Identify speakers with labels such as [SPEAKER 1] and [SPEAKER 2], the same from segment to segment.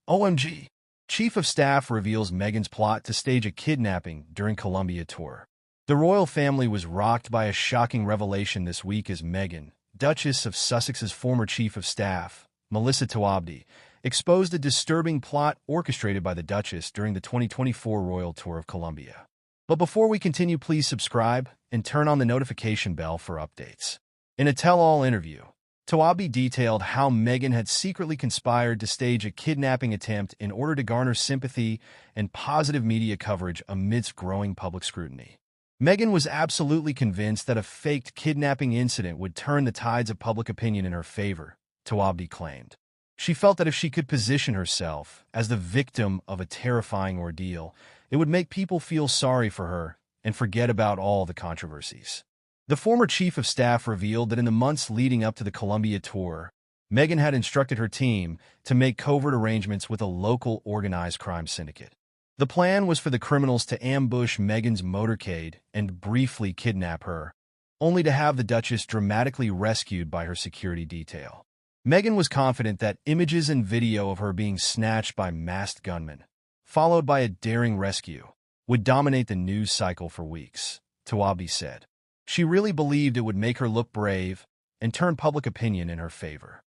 [SPEAKER 1] OMG. Chief of Staff reveals Meghan's plot to stage a kidnapping during Colombia tour. The royal family was rocked by a shocking revelation this week as Meghan, Duchess of Sussex's former Chief of Staff, Melissa Touabti, exposed a disturbing plot orchestrated by the Duchess during the 2024 Royal Tour of Colombia. But before we continue, please subscribe and turn on the notification bell for updates. In a tell-all interview, Touabti detailed how Meghan had secretly conspired to stage a kidnapping attempt in order to garner sympathy and positive media coverage amidst growing public scrutiny. Meghan was absolutely convinced that a faked kidnapping incident would turn the tides of public opinion in her favor, Touabti claimed. She felt that if she could position herself as the victim of a terrifying ordeal, it would make people feel sorry for her and forget about all the controversies. The former Chief of Staff revealed that in the months leading up to the Colombia tour, Meghan had instructed her team to make covert arrangements with a local organized crime syndicate. The plan was for the criminals to ambush Meghan's motorcade and briefly kidnap her, only to have the Duchess dramatically rescued by her security detail. Meghan was confident that images and video of her being snatched by masked gunmen, followed by a daring rescue, would dominate the news cycle for weeks, Touabti said. She really believed it would make her look brave and turn public opinion in her favor.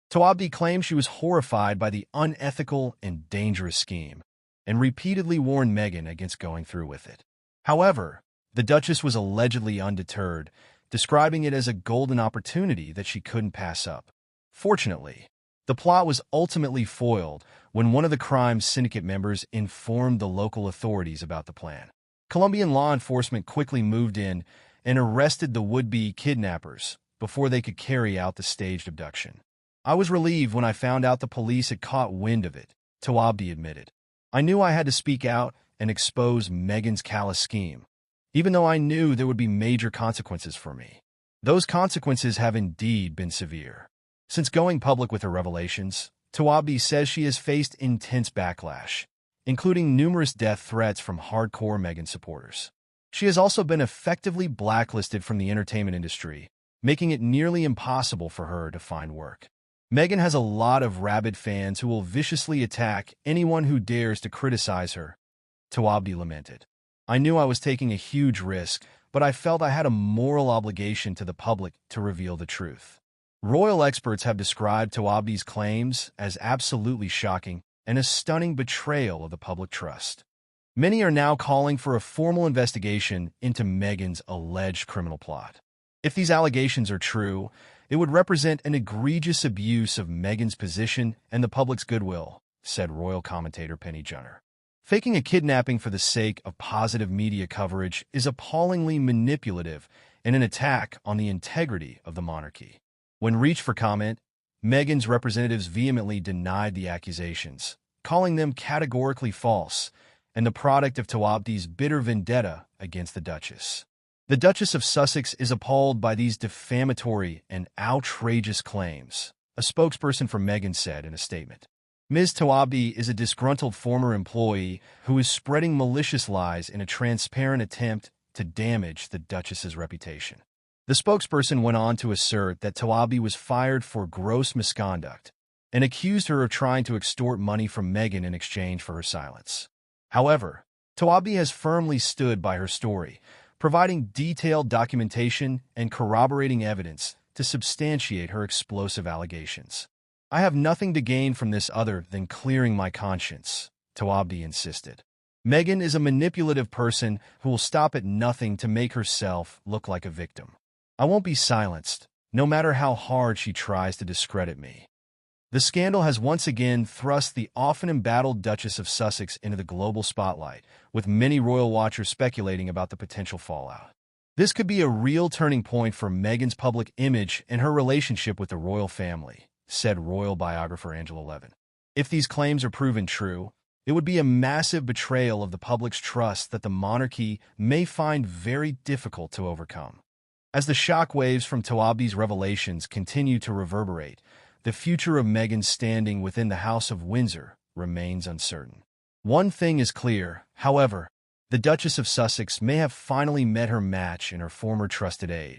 [SPEAKER 1] Touabti claimed she was horrified by the unethical and dangerous scheme and repeatedly warned Meghan against going through with it. However, the Duchess was allegedly undeterred, describing it as a golden opportunity that she couldn't pass up. Fortunately, the plot was ultimately foiled when one of the crime syndicate members informed the local authorities about the plan. Colombian law enforcement quickly moved in and arrested the would-be kidnappers before they could carry out the staged abduction. I was relieved when I found out the police had caught wind of it, Touabti admitted. I knew I had to speak out and expose Meghan's callous scheme, even though I knew there would be major consequences for me. Those consequences have indeed been severe. Since going public with her revelations, Touabti says she has faced intense backlash, including numerous death threats from hardcore Meghan supporters. She has also been effectively blacklisted from the entertainment industry, making it nearly impossible for her to find work. Meghan has a lot of rabid fans who will viciously attack anyone who dares to criticize her, Touabti lamented. I knew I was taking a huge risk, but I felt I had a moral obligation to the public to reveal the truth. Royal experts have described Touabti's claims as absolutely shocking and a stunning betrayal of the public trust. Many are now calling for a formal investigation into Meghan's alleged criminal plot. If these allegations are true, it would represent an egregious abuse of Meghan's position and the public's goodwill, said royal commentator Penny Junor. Faking a kidnapping for the sake of positive media coverage is appallingly manipulative and an attack on the integrity of the monarchy. When reached for comment, Meghan's representatives vehemently denied the accusations, calling them categorically false and the product of Touabti's bitter vendetta against the Duchess. The Duchess of Sussex is appalled by these defamatory and outrageous claims, a spokesperson for Meghan said in a statement. Ms. Touabti is a disgruntled former employee who is spreading malicious lies in a transparent attempt to damage the Duchess's reputation. The spokesperson went on to assert that Touabti was fired for gross misconduct and accused her of trying to extort money from Meghan in exchange for her silence. However, Touabti has firmly stood by her story, providing detailed documentation and corroborating evidence to substantiate her explosive allegations. I have nothing to gain from this other than clearing my conscience, Touabti insisted. Meghan is a manipulative person who will stop at nothing to make herself look like a victim. I won't be silenced, no matter how hard she tries to discredit me. The scandal has once again thrust the often embattled Duchess of Sussex into the global spotlight, with many royal watchers speculating about the potential fallout. This could be a real turning point for Meghan's public image and her relationship with the royal family, said royal biographer Angela Levin. If these claims are proven true, it would be a massive betrayal of the public's trust that the monarchy may find very difficult to overcome. As the shockwaves from Touabti's revelations continue to reverberate, the future of Meghan's standing within the House of Windsor remains uncertain. One thing is clear, however, the Duchess of Sussex may have finally met her match in her former trusted aide,